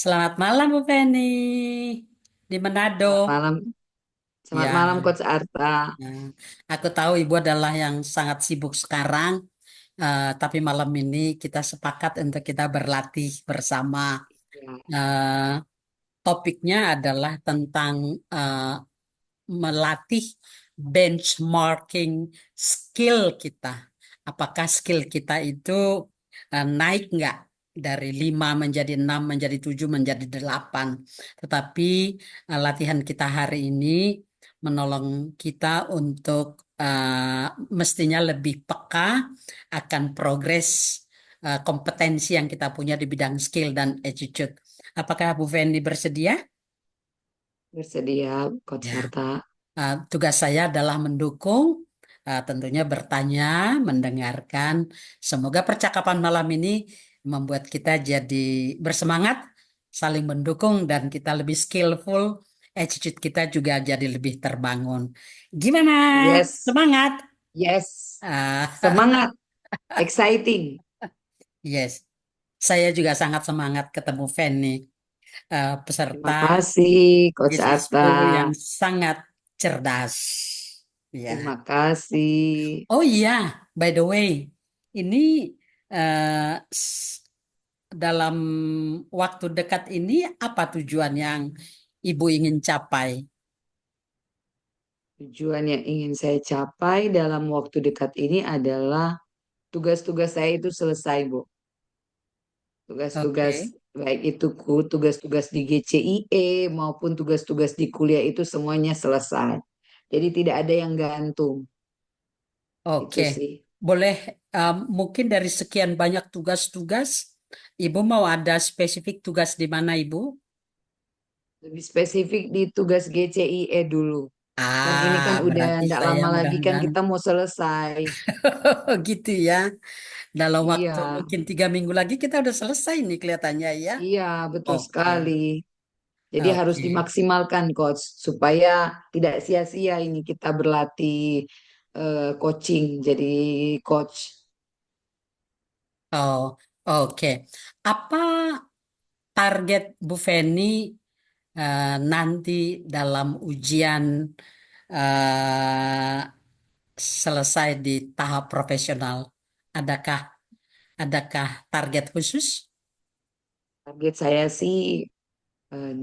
Selamat malam Bu Feni di Selamat Manado. malam, selamat Ya, malam Coach Arta. ya. Aku tahu Ibu adalah yang sangat sibuk sekarang, tapi malam ini kita sepakat untuk kita berlatih bersama. Ya, Eh, Topiknya adalah tentang eh, melatih benchmarking skill kita. Apakah skill kita itu naik nggak dari 5 menjadi 6 menjadi 7 menjadi 8. Tetapi latihan kita hari ini menolong kita untuk mestinya lebih peka akan progres kompetensi yang kita punya di bidang skill dan attitude. Apakah Bu Fendi bersedia? bersedia Coach Ya. Arta. Tugas saya adalah mendukung, tentunya bertanya, mendengarkan. Semoga percakapan malam ini membuat kita jadi bersemangat, saling mendukung, dan kita lebih skillful. Attitude kita juga jadi lebih terbangun. Gimana? Yes, Semangat? yes, Ah, semangat, exciting. yes, saya juga sangat semangat ketemu Fanny, peserta Terima kasih Coach Business Arta. School yang sangat cerdas. Terima Ya. kasih. Oh iya, by the way, ini eh, s- dalam waktu dekat ini apa tujuan yang Ibu ingin capai? Tujuan yang ingin saya capai dalam waktu dekat ini adalah tugas-tugas saya itu selesai, Bu. Tugas-tugas Oke, baik itu tugas-tugas di GCIE maupun tugas-tugas di kuliah itu semuanya selesai. Jadi tidak ada yang gantung. oke. Itu sih. Boleh mungkin dari sekian banyak tugas-tugas, Ibu mau ada spesifik tugas di mana Ibu? Lebih spesifik di tugas GCIE dulu. Kan ini kan udah Berarti ndak saya lama lagi kan mudah-mudahan kita mau selesai. gitu ya. Dalam Iya, waktu mungkin 3 minggu lagi kita udah selesai nih kelihatannya ya. iya betul Oke, sekali. Jadi harus oke. dimaksimalkan coach supaya tidak sia-sia ini kita berlatih coaching jadi coach. Oh, oke. Apa target Bu Feni nanti dalam ujian eh, selesai di tahap profesional? Adakah adakah target khusus? Target saya sih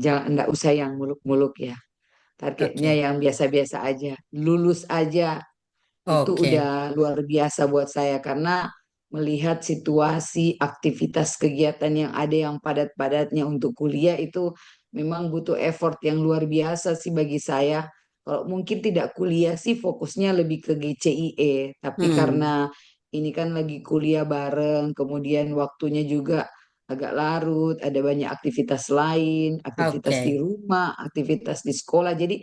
jangan nggak usah yang muluk-muluk ya. Targetnya Oke, yang biasa-biasa aja. Lulus aja itu oke, udah luar biasa buat saya karena melihat situasi aktivitas kegiatan yang ada yang padat-padatnya untuk kuliah itu memang butuh effort yang luar biasa sih bagi saya. Kalau mungkin tidak kuliah sih fokusnya lebih ke GCIE, tapi hmm, karena ini kan lagi kuliah bareng, kemudian waktunya juga agak larut, ada banyak aktivitas lain, aktivitas di oke. rumah, aktivitas di sekolah. Jadi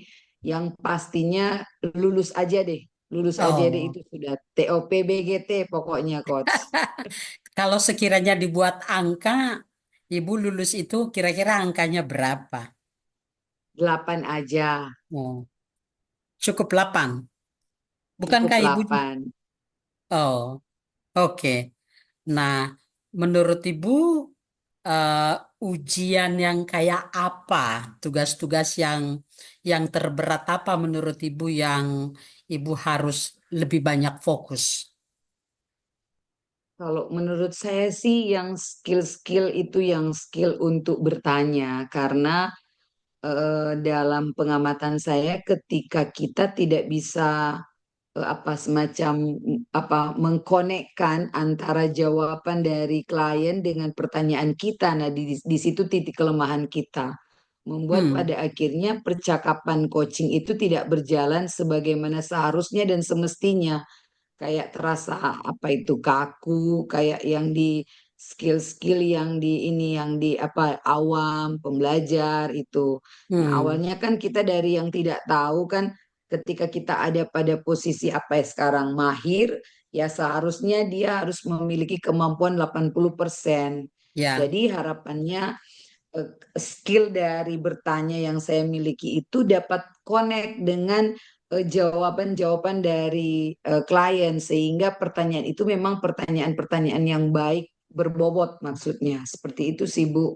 yang pastinya lulus aja deh. Lulus aja deh Oh, itu sudah TOP BGT pokoknya coach. kalau sekiranya dibuat angka, Ibu lulus itu kira-kira angkanya berapa? 8 aja, Oh, cukup 8. cukup Bukankah Ibu? 8. Oh, oke. Nah, menurut Ibu, eh, ujian yang kayak apa, tugas-tugas yang terberat apa menurut Ibu yang Ibu harus lebih banyak fokus? Kalau menurut saya sih yang skill-skill itu yang skill untuk bertanya karena dalam pengamatan saya ketika kita tidak bisa apa semacam apa mengkonekkan antara jawaban dari klien dengan pertanyaan kita. Nah, di situ titik kelemahan kita. Membuat Hmm, pada akhirnya percakapan coaching itu tidak berjalan sebagaimana seharusnya dan semestinya. Kayak terasa apa itu kaku, kayak yang di skill-skill yang di ini yang di apa awam, pembelajar itu. Nah, hmm, awalnya kan kita dari yang tidak tahu kan ketika kita ada pada posisi apa ya sekarang mahir, ya seharusnya dia harus memiliki kemampuan 80%. ya. Jadi harapannya skill dari bertanya yang saya miliki itu dapat connect dengan jawaban-jawaban dari klien sehingga pertanyaan itu memang pertanyaan-pertanyaan yang baik berbobot maksudnya. Seperti itu sih Bu.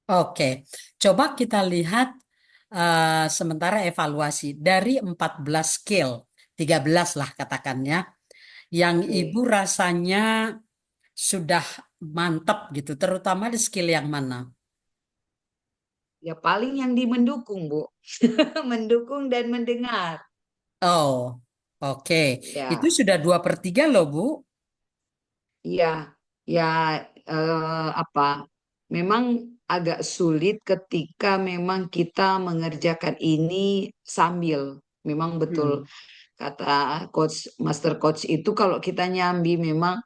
Oke, coba kita lihat sementara evaluasi dari 14 skill, 13 lah katakannya, yang ibu Oke. rasanya sudah mantap gitu, terutama di skill yang mana? Ya paling yang di mendukung, Bu. Mendukung dan mendengar. Oh, oke. Itu Ya, sudah 2/3 loh, Bu. iya, ya apa? Memang agak sulit ketika memang kita mengerjakan ini sambil. Memang betul Hmm. kata coach, master coach itu kalau kita nyambi memang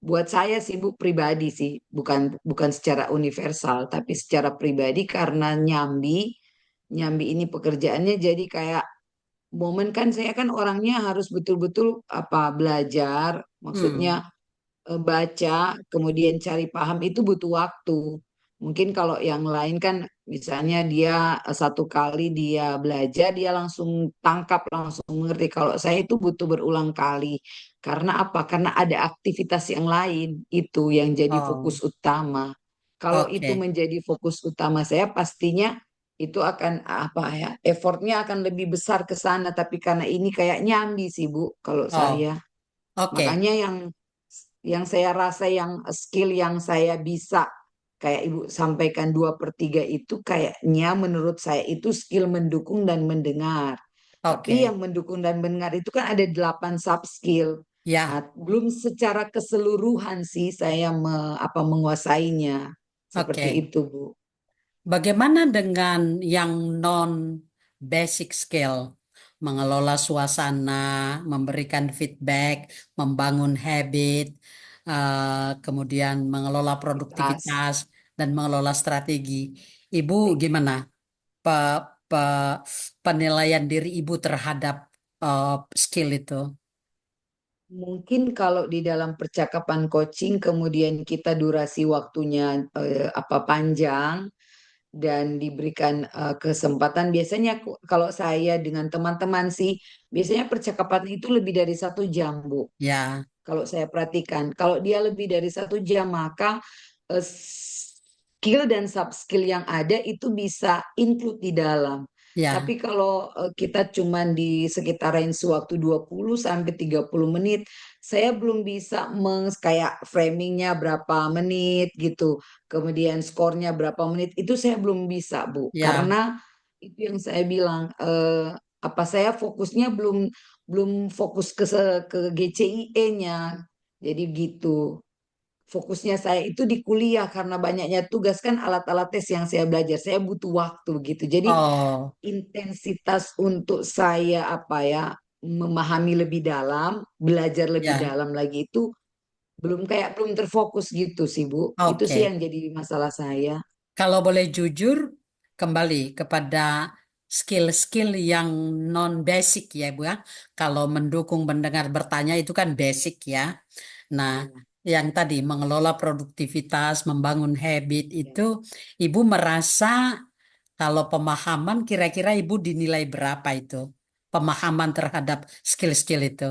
buat saya sih Bu pribadi sih, bukan bukan secara universal, tapi secara pribadi karena nyambi ini pekerjaannya jadi kayak momen kan saya kan orangnya harus betul-betul apa belajar, maksudnya Hmm. baca, kemudian cari paham itu butuh waktu. Mungkin kalau yang lain kan misalnya dia satu kali dia belajar, dia langsung tangkap, langsung mengerti. Kalau saya itu butuh berulang kali. Karena apa? Karena ada aktivitas yang lain itu yang jadi Oh, fokus utama. Kalau itu oke, menjadi fokus utama saya pastinya itu akan apa ya, effortnya akan lebih besar ke sana. Tapi karena ini kayak nyambi sih Bu, kalau oh, saya. oke, Makanya yang saya rasa yang skill yang saya bisa kayak Ibu sampaikan 2/3 itu kayaknya menurut saya itu skill mendukung dan mendengar. Tapi oke. yang mendukung dan mendengar itu kan ada 8 sub skill. Ya, Nah, belum secara keseluruhan sih saya menguasainya. Seperti oke. itu, Bu. Bagaimana dengan yang non basic skill? Mengelola suasana, memberikan feedback, membangun habit, kemudian mengelola Aktivitas. produktivitas dan mengelola strategi. Ibu gimana? Pe- pe- Penilaian diri ibu terhadap skill itu? Mungkin kalau di dalam percakapan coaching kemudian kita durasi waktunya panjang dan diberikan kesempatan biasanya kalau saya dengan teman-teman sih biasanya percakapan itu lebih dari 1 jam Bu. Ya, Kalau saya perhatikan kalau dia lebih dari 1 jam maka skill dan sub skill yang ada itu bisa include di dalam. ya, Tapi kalau kita cuman di sekitar range waktu 20 sampai 30 menit, saya belum bisa kayak framingnya berapa menit gitu. Kemudian skornya berapa menit, itu saya belum bisa, Bu. ya. Karena itu yang saya bilang, saya fokusnya belum belum fokus ke GCIE-nya. Jadi gitu. Fokusnya saya itu di kuliah karena banyaknya tugas kan alat-alat tes yang saya belajar. Saya butuh waktu gitu. Jadi Oh, intensitas untuk saya memahami lebih dalam, belajar lebih ya, dalam lagi itu belum terfokus gitu sih Bu. Itu sih oke. yang jadi masalah saya. Kalau boleh jujur, kembali kepada skill-skill yang non-basic ya, Bu ya. Kalau mendukung mendengar bertanya itu kan basic ya. Nah, Ya, yang tadi mengelola produktivitas, membangun habit ya. itu, Ibu merasa kalau pemahaman kira-kira Ibu dinilai berapa itu? Pemahaman terhadap skill-skill itu.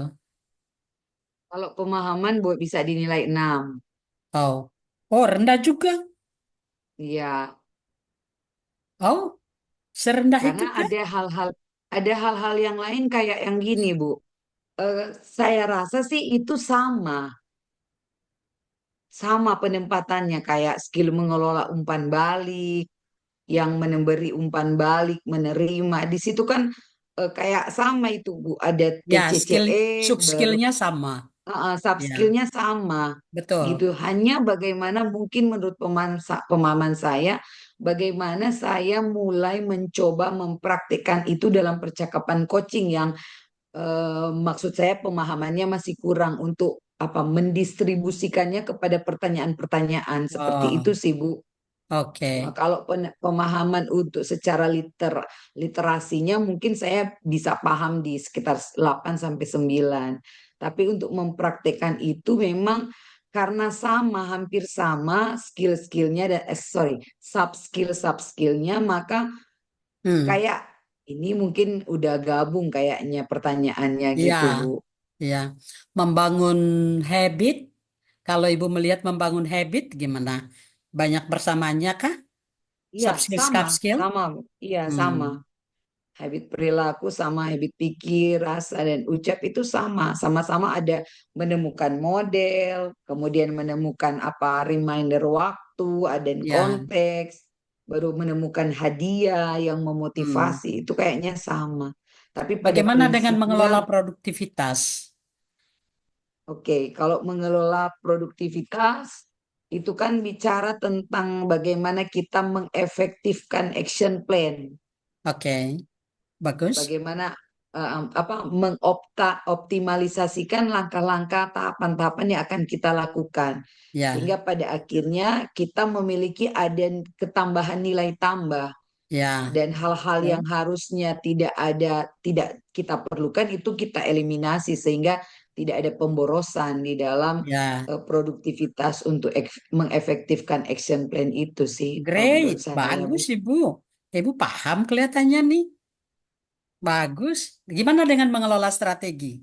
Kalau pemahaman Bu bisa dinilai 6. Oh, oh rendah juga. Iya, Oh, serendah itu karena kah? ada hal-hal yang lain kayak yang gini Bu. Saya rasa sih itu sama penempatannya kayak skill mengelola umpan balik, yang memberi umpan balik, menerima. Di situ kan kayak sama itu Bu, ada Ya, skill TCCE, sub skillnya sama. sub Ya, skillnya sama betul. gitu. Hanya bagaimana mungkin menurut pemahaman saya, bagaimana saya mulai mencoba mempraktikkan itu dalam percakapan coaching yang maksud saya pemahamannya masih kurang untuk mendistribusikannya kepada pertanyaan-pertanyaan seperti itu Oh, sih Bu. oke. Kalau pemahaman untuk secara literasinya mungkin saya bisa paham di sekitar 8 sampai 9. Tapi untuk mempraktekkan itu memang karena hampir sama skill-skillnya dan sub skillnya maka Hmm, kayak ini mungkin udah gabung kayaknya pertanyaannya iya, gitu Bu. iya. Membangun habit. Kalau Ibu melihat membangun habit gimana? Banyak bersamanya kah? Iya, Soft skill, sama, soft skill. sama, iya sama. Hmm, Habit perilaku sama habit pikir, rasa dan ucap itu sama. Sama-sama ada menemukan model, kemudian menemukan apa reminder waktu, ada ya. konteks, baru menemukan hadiah yang Hmm. memotivasi. Itu kayaknya sama. Tapi pada Bagaimana dengan prinsipnya, mengelola produktivitas? oke, kalau mengelola produktivitas itu kan bicara tentang bagaimana kita mengefektifkan action plan. Oke, bagus. Bagaimana apa optimalisasikan langkah-langkah tahapan-tahapan yang akan kita lakukan Ya, sehingga pada akhirnya kita memiliki ada ketambahan nilai tambah ya, dan hal-hal yang betul. harusnya tidak kita perlukan itu kita eliminasi sehingga tidak ada pemborosan di dalam Ya, produktivitas untuk mengefektifkan action plan itu sih kalau great. menurut saya Bu. Bagus, Ibu. Ibu paham kelihatannya nih. Bagus. Gimana dengan mengelola strategi?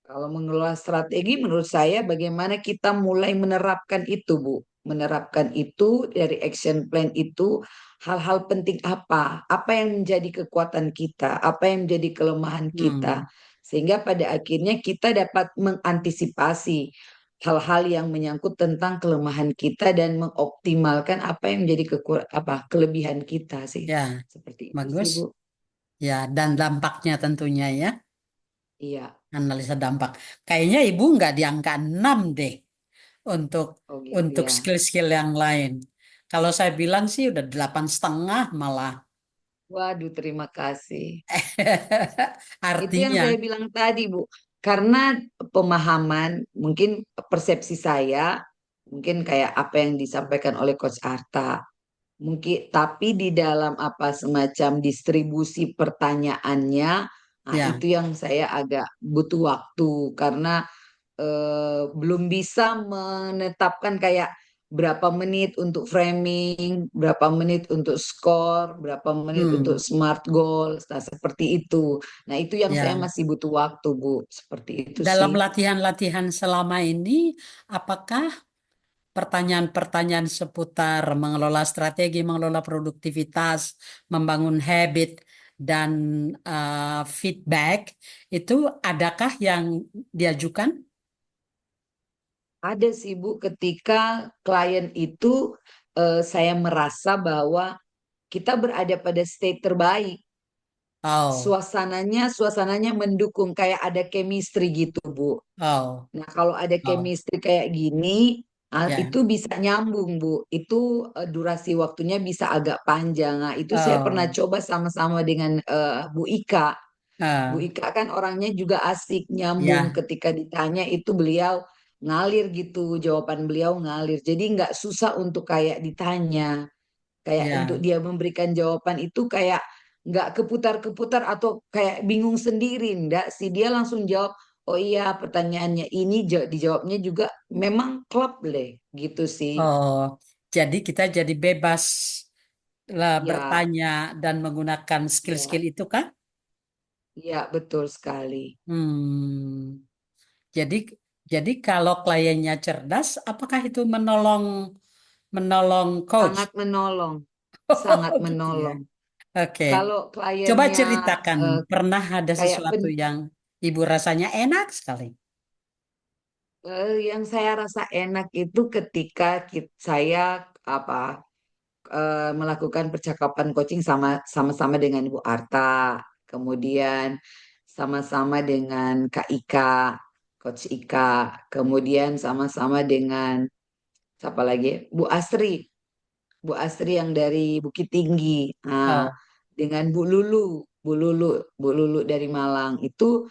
Kalau mengelola strategi, menurut saya bagaimana kita mulai menerapkan itu, Bu. Menerapkan itu dari action plan itu, hal-hal penting apa yang menjadi kekuatan kita, apa yang menjadi kelemahan kita. Hmm, Sehingga pada akhirnya kita dapat mengantisipasi hal-hal yang menyangkut tentang kelemahan kita dan mengoptimalkan apa yang menjadi kelebihan kita sih. ya, Seperti itu sih, bagus. Bu. Ya, dan dampaknya tentunya ya. Iya. Analisa dampak. Kayaknya Ibu nggak di angka 6 deh untuk Oh gitu ya. skill-skill yang lain. Kalau saya bilang sih udah 8,5 malah. Waduh, terima kasih. Itu yang Artinya, saya bilang tadi, Bu. Karena pemahaman, mungkin persepsi saya, mungkin kayak apa yang disampaikan oleh Coach Arta. Mungkin, tapi di dalam apa semacam distribusi pertanyaannya, nah ya, itu yang saya agak butuh waktu karena belum bisa menetapkan kayak berapa menit untuk framing, berapa menit untuk skor, berapa menit untuk hmm, smart goals, nah seperti itu. Nah itu yang saya ya. masih butuh waktu, Bu. Seperti itu Dalam sih. latihan-latihan selama ini, apakah pertanyaan-pertanyaan seputar mengelola strategi, mengelola produktivitas, membangun habit, dan feedback itu adakah yang diajukan? Ada sih, Bu, ketika klien itu saya merasa bahwa kita berada pada state terbaik. Oh, Suasananya mendukung kayak ada chemistry gitu, Bu. oh, Nah, kalau ada oh, chemistry kayak gini, ya, itu bisa nyambung, Bu. Itu durasi waktunya bisa agak panjang. Nah, itu saya pernah oh, coba sama-sama dengan Bu Ika. Bu eh, Ika kan orangnya juga asik, nyambung. ya, Ketika ditanya itu beliau ngalir gitu, jawaban beliau ngalir. Jadi nggak susah untuk kayak ditanya. Kayak untuk ya. dia memberikan jawaban itu kayak nggak keputar-keputar atau kayak bingung sendiri, enggak sih dia langsung jawab, oh iya pertanyaannya ini dijawabnya juga memang klop deh gitu sih. Oh, jadi kita jadi bebas lah Ya, bertanya dan menggunakan skill-skill ya, itu kan? ya betul sekali. Hmm. Jadi jadi kalau kliennya cerdas, apakah itu menolong menolong coach? Sangat menolong, sangat Oh, gitu ya. menolong. Oke. Kalau Coba kliennya ceritakan, eh, pernah ada kayak sesuatu yang ibu rasanya enak sekali? yang saya rasa enak itu ketika saya apa melakukan percakapan coaching sama-sama dengan Ibu Arta, kemudian sama-sama dengan Kak Ika, Coach Ika, kemudian sama-sama dengan siapa lagi? Bu Asri, Bu Asri yang dari Bukit Tinggi, nah, Oh, dengan Bu Lulu dari Malang itu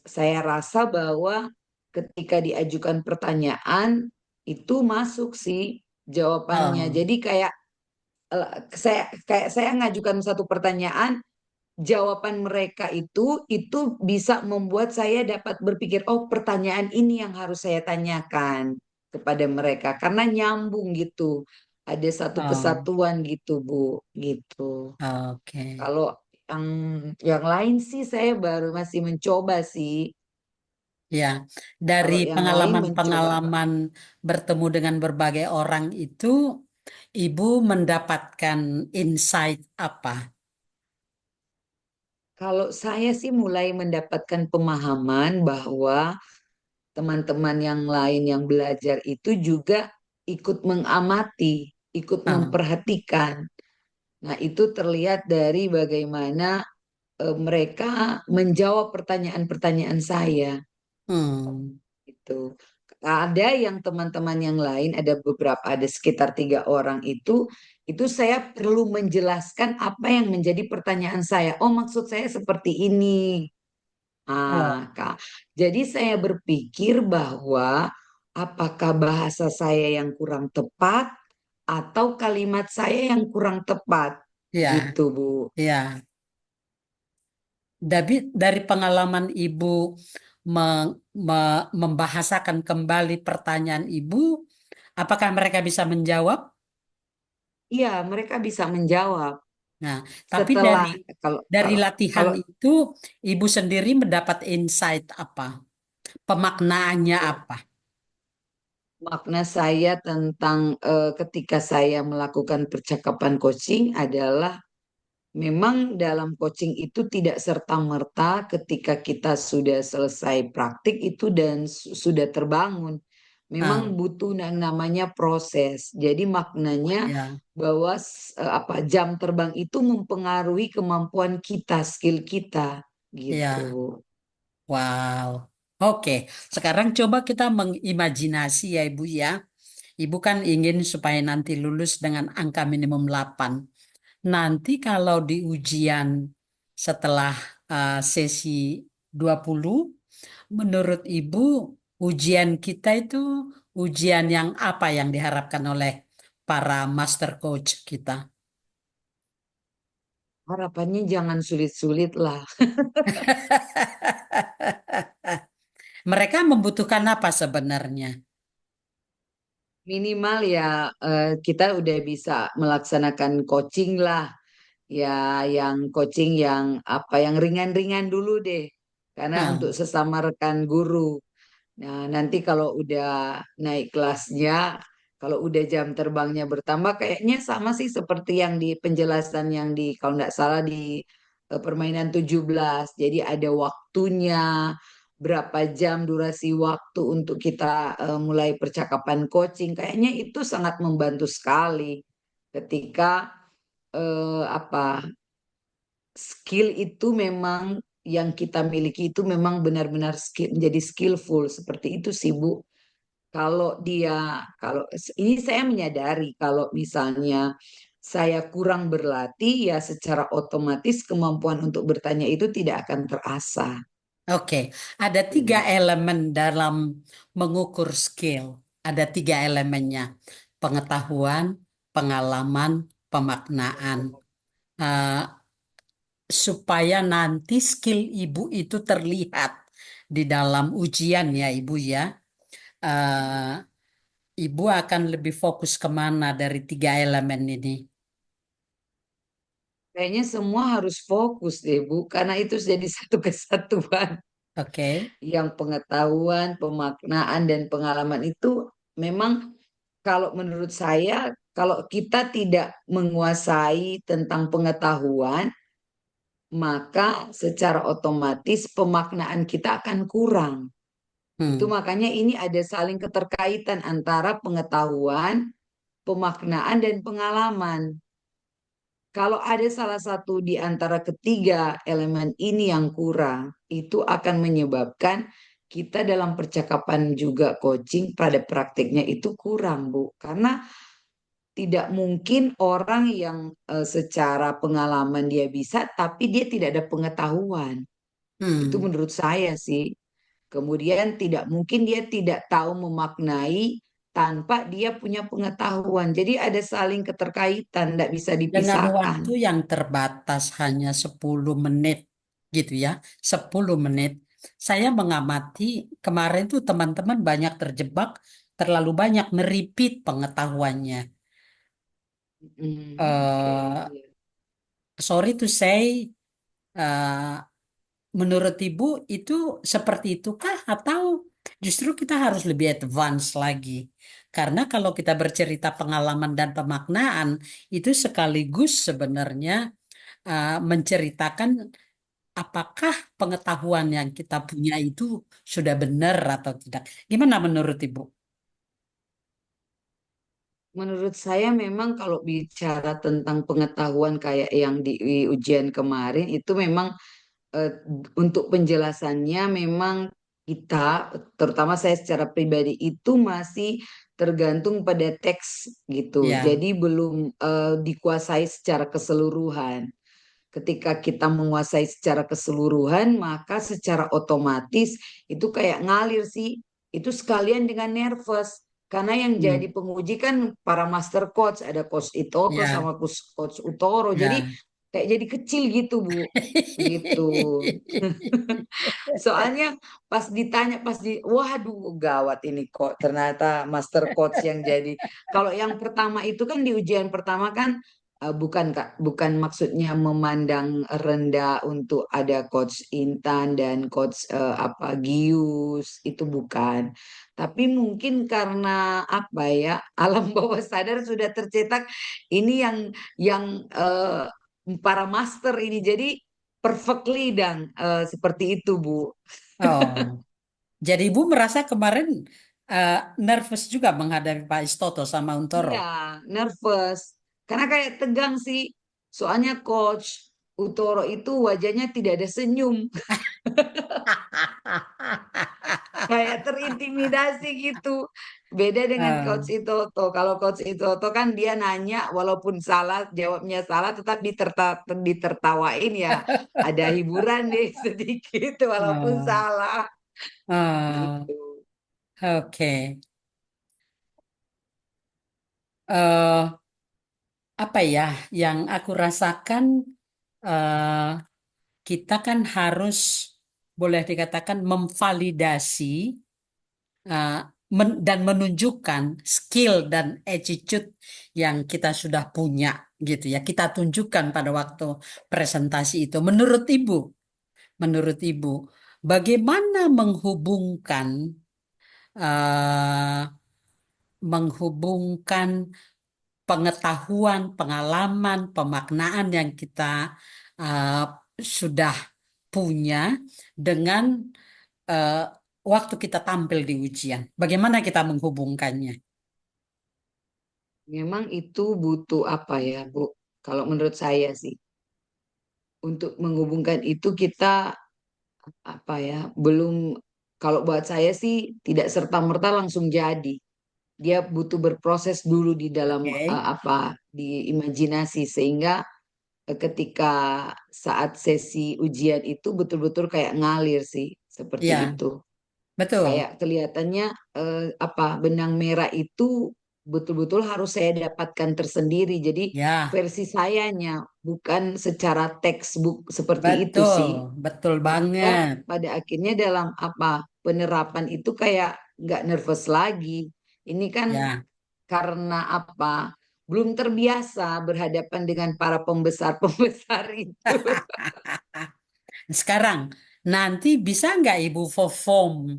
saya rasa bahwa ketika diajukan pertanyaan itu masuk sih jawabannya. oh, Jadi kayak saya ngajukan satu pertanyaan, jawaban mereka itu bisa membuat saya dapat berpikir, oh pertanyaan ini yang harus saya tanyakan kepada mereka karena nyambung gitu. Ada satu oh, kesatuan gitu, Bu, gitu. oke. Kalau yang yang lain sih saya baru masih mencoba sih. Ya, dari Kalau yang lain mencoba apa? pengalaman-pengalaman bertemu dengan berbagai orang itu, Ibu mendapatkan insight apa? Kalau saya sih mulai mendapatkan pemahaman bahwa teman-teman yang lain yang belajar itu juga ikut mengamati, ikut Ah, memperhatikan. Nah, itu terlihat dari bagaimana mereka menjawab pertanyaan-pertanyaan saya. hmm, Itu ada yang teman-teman yang lain, ada beberapa, ada sekitar 3 orang itu saya perlu menjelaskan apa yang menjadi pertanyaan saya. Oh, maksud saya seperti ini. oh, Kak. Jadi saya berpikir bahwa apakah bahasa saya yang kurang tepat atau kalimat saya yang kurang tepat, ya, gitu, Bu. ya. Dari pengalaman Ibu membahasakan kembali pertanyaan Ibu, apakah mereka bisa menjawab? Iya, mereka bisa menjawab Nah, tapi setelah kalau dari kalau latihan kalau itu, Ibu sendiri mendapat insight apa? Pemaknaannya apa? makna saya tentang ketika saya melakukan percakapan coaching adalah memang dalam coaching itu tidak serta-merta ketika kita sudah selesai praktik itu dan sudah terbangun. Ah, Memang butuh yang namanya proses. Jadi maknanya ya, bahwa apa jam terbang itu mempengaruhi kemampuan kita, skill kita gitu. ya. Wow. Oke, sekarang coba kita mengimajinasi ya Ibu ya. Ibu kan ingin supaya nanti lulus dengan angka minimum 8. Nanti kalau di ujian setelah sesi 20, menurut Ibu ujian kita itu ujian yang apa yang diharapkan oleh para master coach kita? Harapannya jangan sulit-sulit lah. Mereka membutuhkan apa sebenarnya? Minimal ya kita udah bisa melaksanakan coaching lah. Ya, yang coaching yang apa yang ringan-ringan dulu deh. Karena Nah, untuk sesama rekan guru. Nah, nanti kalau udah naik kelasnya, kalau udah jam terbangnya bertambah, kayaknya sama sih seperti yang di penjelasan yang di, kalau nggak salah di permainan 17. Jadi ada waktunya, berapa jam durasi waktu untuk kita mulai percakapan coaching. Kayaknya itu sangat membantu sekali ketika apa skill itu memang yang kita miliki itu memang benar-benar skill, menjadi skillful seperti itu sih Bu. Kalau ini saya menyadari kalau misalnya saya kurang berlatih ya secara otomatis kemampuan untuk bertanya itu tidak akan terasah. oke, ada tiga Tuh. elemen dalam mengukur skill. Ada tiga elemennya: pengetahuan, pengalaman, pemaknaan. Eh, supaya nanti skill ibu itu terlihat di dalam ujian ya ibu ya. Eh, ibu akan lebih fokus kemana dari tiga elemen ini? Kayaknya semua harus fokus deh Bu, karena itu jadi satu kesatuan. Oke. Yang pengetahuan, pemaknaan, dan pengalaman itu memang kalau menurut saya, kalau kita tidak menguasai tentang pengetahuan, maka secara otomatis pemaknaan kita akan kurang. Itu Hmm. makanya ini ada saling keterkaitan antara pengetahuan, pemaknaan, dan pengalaman. Kalau ada salah satu di antara ketiga elemen ini yang kurang, itu akan menyebabkan kita dalam percakapan juga coaching pada praktiknya itu kurang, Bu. Karena tidak mungkin orang yang secara pengalaman dia bisa, tapi dia tidak ada pengetahuan. Itu Hmm. menurut saya sih. Kemudian tidak mungkin dia tidak tahu memaknai tanpa dia punya pengetahuan. Jadi ada saling keterkaitan, tidak bisa Dengan dipisahkan. waktu yang terbatas hanya 10 menit gitu ya, 10 menit. Saya mengamati kemarin tuh teman-teman banyak terjebak, terlalu banyak meripit pengetahuannya. Oke, eh iya. sorry to say, eh, menurut Ibu itu seperti itukah atau Justru kita harus lebih advance lagi. Karena kalau kita bercerita pengalaman dan pemaknaan, itu sekaligus sebenarnya menceritakan apakah pengetahuan yang kita punya itu sudah benar atau tidak. Gimana menurut Ibu? Menurut saya memang kalau bicara tentang pengetahuan kayak yang di ujian kemarin itu memang eh, untuk penjelasannya memang kita, terutama saya secara pribadi itu masih tergantung pada teks gitu. Ya, Jadi belum dikuasai secara keseluruhan. Ketika kita menguasai secara keseluruhan, maka secara otomatis itu kayak ngalir sih. Itu sekalian dengan nervous. Karena yang jadi hmm, penguji kan para master coach, ada coach Itoto ya, sama coach Utoro. Jadi ya. kayak jadi kecil gitu, Bu. Gitu. Soalnya pas ditanya, waduh gawat ini kok ternyata master coach yang jadi. Kalau yang pertama itu kan di ujian pertama kan bukan Kak, bukan maksudnya memandang rendah untuk ada coach Intan dan coach apa Gius itu bukan. Tapi mungkin karena apa ya alam bawah sadar sudah tercetak ini yang para master ini jadi perfectly dan seperti itu, Bu. Oh, jadi Ibu merasa kemarin eh, nervous juga menghadapi Pak Istoto sama Untoro. Iya, nervous. Karena kayak tegang sih. Soalnya coach Utoro itu wajahnya tidak ada senyum. Kayak terintimidasi gitu. Beda dengan Eh, coach Itoto. Kalau coach Itoto kan dia nanya walaupun salah, jawabnya salah tetap ditertawain ya. Ada hiburan deh sedikit walaupun oh, salah oh, gitu. oke. eh Apa ya yang aku rasakan eh kita kan harus boleh dikatakan memvalidasi eh, dan menunjukkan skill dan attitude yang kita sudah punya gitu ya. Kita tunjukkan pada waktu presentasi itu. Menurut Ibu, bagaimana eh, menghubungkan pengetahuan, pengalaman, pemaknaan yang kita uh, sudah punya dengan uh, waktu kita tampil di ujian. Bagaimana kita menghubungkannya? Memang itu butuh apa ya, Bu? Kalau menurut saya sih, untuk menghubungkan itu kita apa ya, belum, kalau buat saya sih tidak serta-merta langsung jadi. Dia butuh berproses dulu di dalam Oke, apa, di imajinasi sehingga ketika saat sesi ujian itu betul-betul kayak ngalir sih, seperti ya, itu. Kayak betul. kelihatannya apa benang merah itu betul-betul harus saya dapatkan tersendiri. Jadi Ya, versi sayanya bukan secara textbook seperti itu betul, sih. betul Sehingga banget. pada akhirnya dalam apa penerapan itu kayak nggak nervous lagi. Ini kan Ya, karena apa? Belum terbiasa berhadapan dengan para pembesar-pembesar itu. sekarang nanti bisa nggak Ibu perform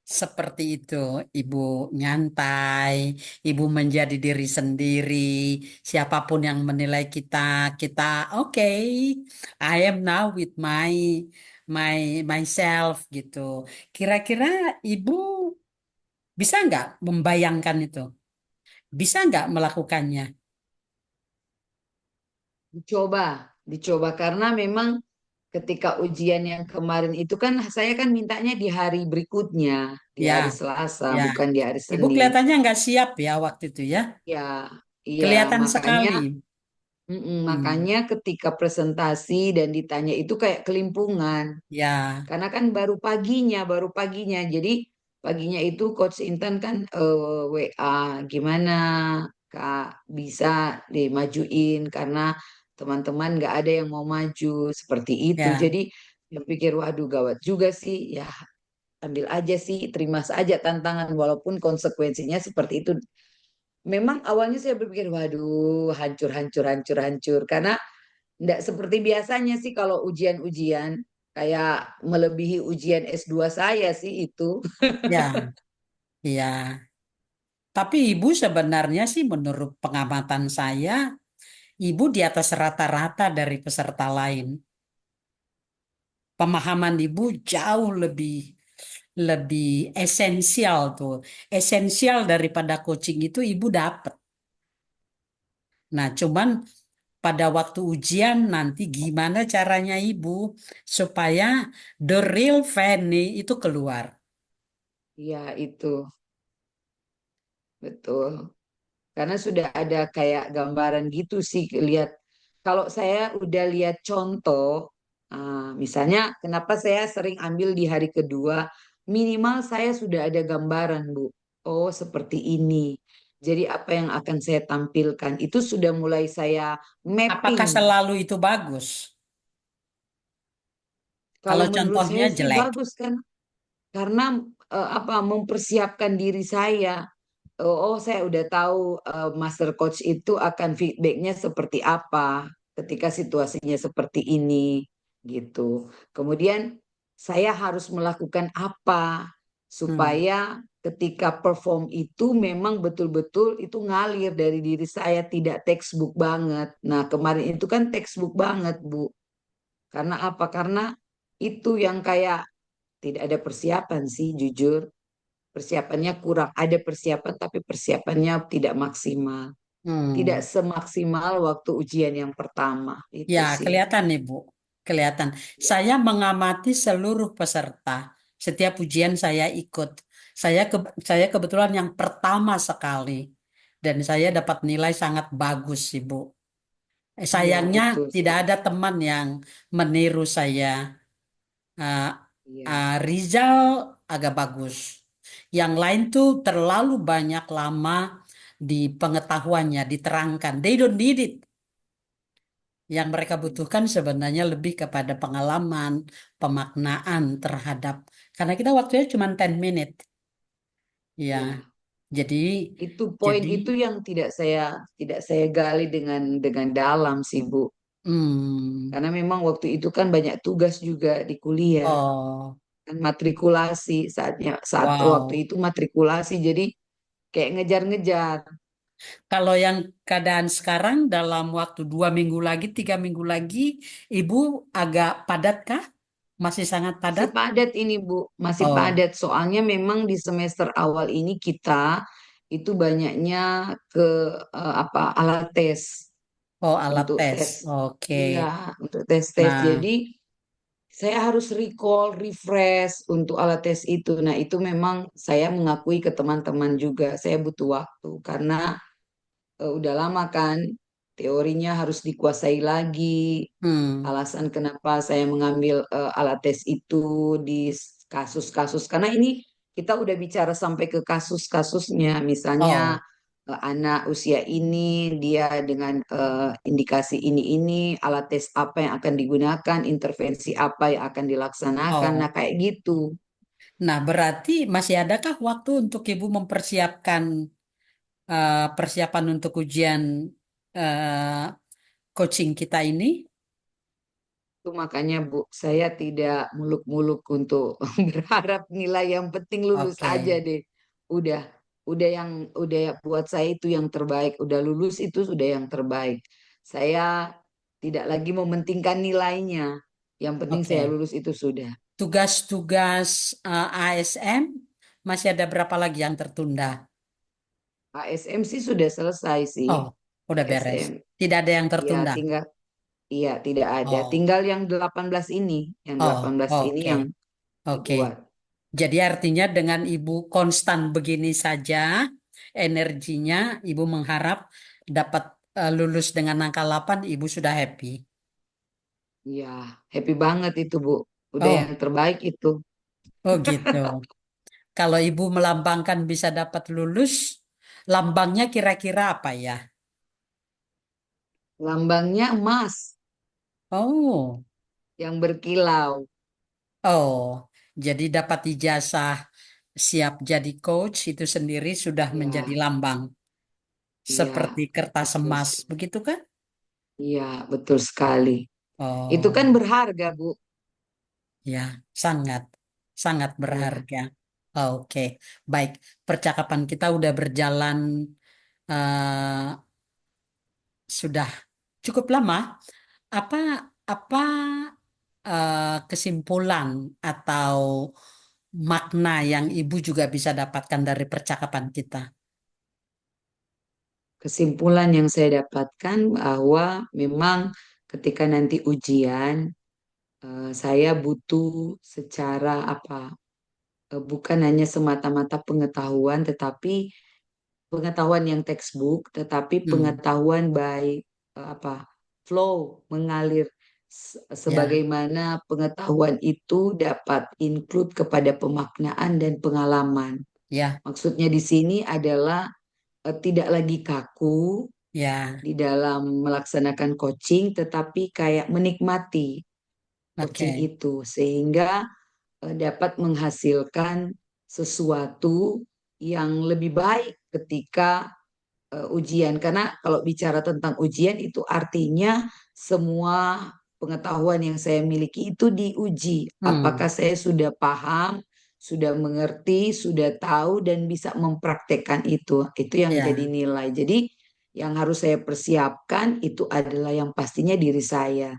seperti itu, Ibu nyantai, Ibu menjadi diri sendiri. Siapapun yang menilai kita, kita oke. I am now with my myself gitu. Kira-kira Ibu bisa nggak membayangkan itu? Bisa nggak melakukannya? Dicoba karena memang ketika ujian yang kemarin itu kan saya kan mintanya di hari berikutnya, di Ya, hari Selasa, ya. bukan di hari Ibu Senin. kelihatannya nggak siap ya waktu itu ya. Ya, iya, Kelihatan makanya sekali. Hmm, makanya ketika presentasi dan ditanya itu kayak kelimpungan. ya, Karena kan baru paginya. Jadi paginya itu Coach Intan kan WA, gimana Kak bisa dimajuin karena teman-teman nggak ada yang mau maju seperti itu. ya, Jadi yang pikir waduh gawat juga sih. Ya ambil aja sih, terima saja tantangan walaupun konsekuensinya seperti itu. Memang awalnya saya berpikir waduh hancur hancur hancur hancur karena nggak seperti biasanya sih kalau ujian-ujian. kayak melebihi ujian S2 saya sih itu. Ya, ya. Tapi ibu sebenarnya sih menurut pengamatan saya, ibu di atas rata-rata dari peserta lain. Pemahaman ibu jauh lebih lebih esensial tuh. Esensial daripada coaching itu ibu dapat. Nah, cuman pada waktu ujian nanti gimana caranya ibu supaya the real Fanny itu keluar. Iya, itu betul. Karena sudah ada kayak gambaran gitu sih lihat. Kalau saya udah lihat contoh, misalnya kenapa saya sering ambil di hari kedua, minimal saya sudah ada gambaran, Bu. Oh, seperti ini. Jadi apa yang akan saya tampilkan itu sudah mulai saya mapping. Apakah selalu itu bagus? Kalau Kalau menurut contohnya saya sih jelek. bagus kan, karena apa mempersiapkan diri saya. Oh, saya udah tahu master coach itu akan feedbacknya seperti apa ketika situasinya seperti ini, gitu. Kemudian saya harus melakukan apa Hmm. supaya ketika perform itu memang betul-betul itu ngalir dari diri saya, tidak textbook banget. Nah, kemarin itu kan textbook banget, Bu. Karena apa? Karena itu yang kayak tidak ada persiapan sih, jujur. Persiapannya kurang. Ada persiapan, tapi persiapannya tidak maksimal. Tidak Hmm. semaksimal waktu ujian yang pertama. Ya, Itu sih. kelihatan nih, Bu. Kelihatan. Saya mengamati seluruh peserta. Setiap ujian saya ikut. Saya kebetulan yang pertama sekali. Dan saya dapat nilai sangat bagus, sih, Bu. Iya, Sayangnya betul tidak sih. ada teman yang meniru saya. Ah, Iya, Rizal agak bagus. Yang lain tuh terlalu banyak lama di pengetahuannya, diterangkan. They don't need it. Yang mereka butuhkan sebenarnya lebih kepada pengalaman, pemaknaan terhadap. Karena kita waktunya cuma 10 menit. Ya, iya. jadi Itu poin jadi itu yang tidak saya gali dengan dalam sih, Bu. hmm, Karena memang waktu itu kan banyak tugas juga di kuliah. oh, Kan matrikulasi saat waktu wow. itu matrikulasi. Jadi kayak ngejar-ngejar. Kalau yang keadaan sekarang dalam waktu 2 minggu lagi, 3 minggu lagi, Ibu agak padat kah? Masih sangat Masih padat? padat ini Bu, masih Oh, padat. Soalnya memang di semester awal ini kita itu banyaknya ke apa alat tes oh alat untuk tes. tes. Oke. Iya, untuk tes-tes. Nah, Jadi saya harus recall, refresh untuk alat tes itu. Nah, itu memang saya mengakui ke teman-teman juga. Saya butuh waktu karena udah lama kan teorinya harus dikuasai lagi. hmm, Alasan kenapa saya mengambil alat tes itu di kasus-kasus karena ini kita udah bicara sampai ke kasus-kasusnya misalnya oh, anak usia ini dia dengan indikasi ini alat tes apa yang akan digunakan intervensi apa yang akan dilaksanakan nah oh. kayak gitu. Nah, berarti masih adakah waktu untuk Ibu mempersiapkan persiapan untuk ujian eh, coaching kita ini? Itu makanya Bu saya tidak muluk-muluk untuk berharap nilai yang penting lulus aja Oke, deh udah udah buat saya itu yang terbaik udah lulus itu sudah yang terbaik saya tidak lagi mementingkan nilainya yang penting saya oke. lulus itu sudah. Tugas-tugas ASM masih ada berapa lagi yang tertunda? ASM sih sudah selesai sih. Oh, udah beres. ASM Tidak ada yang ya tertunda. tinggal iya tidak ada Oh, tinggal yang 18 ini yang oh, 18 ini oke, yang oke. dibuat. Jadi artinya dengan Ibu konstan begini saja, energinya, Ibu mengharap dapat lulus dengan angka 8, Ibu sudah happy. Iya, happy banget itu, Bu. Udah yang Oh, terbaik itu. oh gitu. Kalau Ibu melambangkan bisa dapat lulus, lambangnya kira-kira apa ya? Lambangnya emas Oh, yang berkilau. oh. Jadi dapat ijazah siap jadi coach itu sendiri sudah menjadi Iya, lambang. iya, Seperti kertas betul. emas, begitu kan? Iya, betul sekali. Itu kan Oh, berharga, Bu. Ya, sangat, sangat Ya, berharga. Oke, baik. Percakapan kita udah berjalan eh, sudah cukup lama. Apa apa kesimpulan atau makna yang ibu juga bisa dapatkan dari percakapan kita? kesimpulan yang saya dapatkan bahwa memang ketika nanti ujian, saya butuh secara apa? Bukan hanya semata-mata pengetahuan, tetapi pengetahuan yang textbook, tetapi Hmm, pengetahuan by apa flow mengalir ya, sebagaimana pengetahuan itu dapat include kepada pemaknaan dan pengalaman. ya, Maksudnya di sini adalah tidak lagi kaku ya. di dalam melaksanakan coaching, tetapi kayak menikmati coaching Oke. itu sehingga dapat menghasilkan sesuatu yang lebih baik ketika ujian. Karena kalau bicara tentang ujian itu artinya semua pengetahuan yang saya miliki itu diuji. Hmm, Apakah saya sudah paham, sudah mengerti, sudah tahu dan bisa mempraktekkan itu. Itu yang jadi ya, nilai. Jadi yang harus saya persiapkan itu adalah yang pastinya diri saya.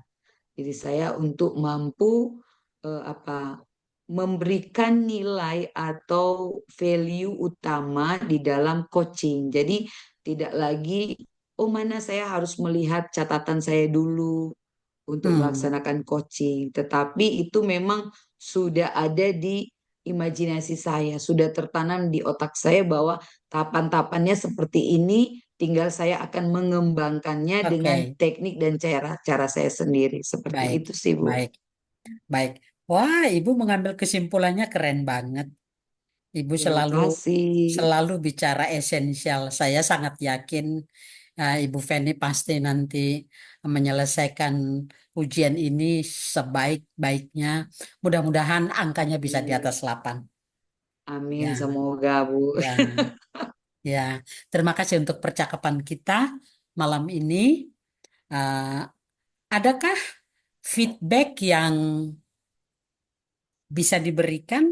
Diri saya untuk mampu apa memberikan nilai atau value utama di dalam coaching. Jadi tidak lagi, oh mana saya harus melihat catatan saya dulu untuk hmm, melaksanakan coaching. Tetapi itu memang sudah ada di imajinasi saya, sudah tertanam di otak saya bahwa tahapan-tahapannya seperti ini, tinggal saya akan mengembangkannya dengan oke, teknik dan cara-cara saya sendiri. Seperti baik, itu sih, Bu. baik, baik. Wah, ibu mengambil kesimpulannya keren banget. Ibu Terima selalu kasih. selalu bicara esensial. Saya sangat yakin Ibu Feni pasti nanti menyelesaikan ujian ini sebaik-baiknya. Mudah-mudahan angkanya bisa di Amin. atas 8. Amin. Ya, Semoga, Bu. ya, ya. Terima kasih untuk percakapan kita malam ini. Eh, adakah feedback yang bisa diberikan?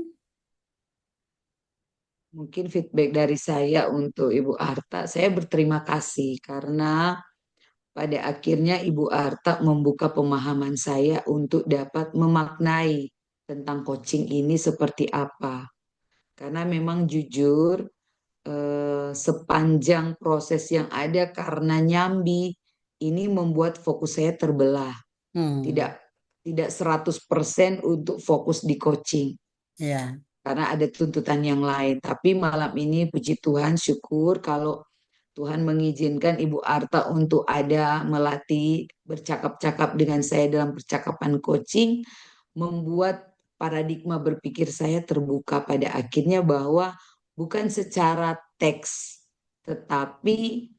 Mungkin feedback dari saya untuk Ibu Arta, saya berterima kasih karena pada akhirnya Ibu Arta membuka pemahaman saya untuk dapat memaknai tentang coaching ini seperti apa. Karena memang jujur sepanjang proses yang ada karena nyambi ini membuat fokus saya terbelah. Tidak Hmm, tidak 100% untuk fokus di coaching ya, karena ada tuntutan yang lain. Tapi malam ini puji Tuhan, syukur kalau Tuhan mengizinkan Ibu Arta untuk ada melatih bercakap-cakap dengan saya dalam percakapan coaching, membuat paradigma berpikir saya terbuka pada akhirnya bahwa bukan secara teks, tetapi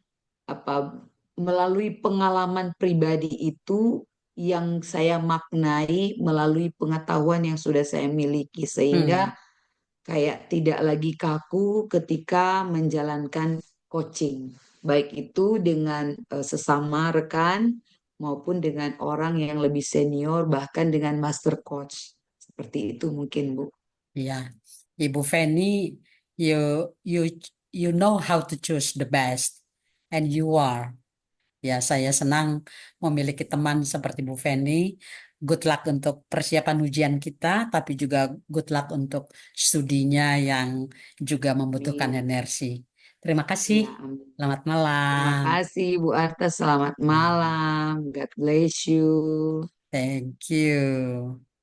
apa melalui pengalaman pribadi itu yang saya maknai melalui pengetahuan yang sudah saya miliki hmm, sehingga kayak tidak lagi kaku ketika menjalankan coaching, baik itu dengan sesama rekan maupun dengan orang yang lebih senior, bahkan dengan master coach. Seperti itu mungkin, Bu. ya. Ibu Feni, you you you know how to choose the best, and you are. Ya, saya senang memiliki teman seperti Bu Feni. Good luck untuk persiapan ujian kita, tapi juga good luck untuk studinya yang juga membutuhkan Amin. energi. Terima kasih. Ya, amin. Selamat Terima malam. kasih, Bu Arta. Selamat Ya, malam. God bless you. thank you.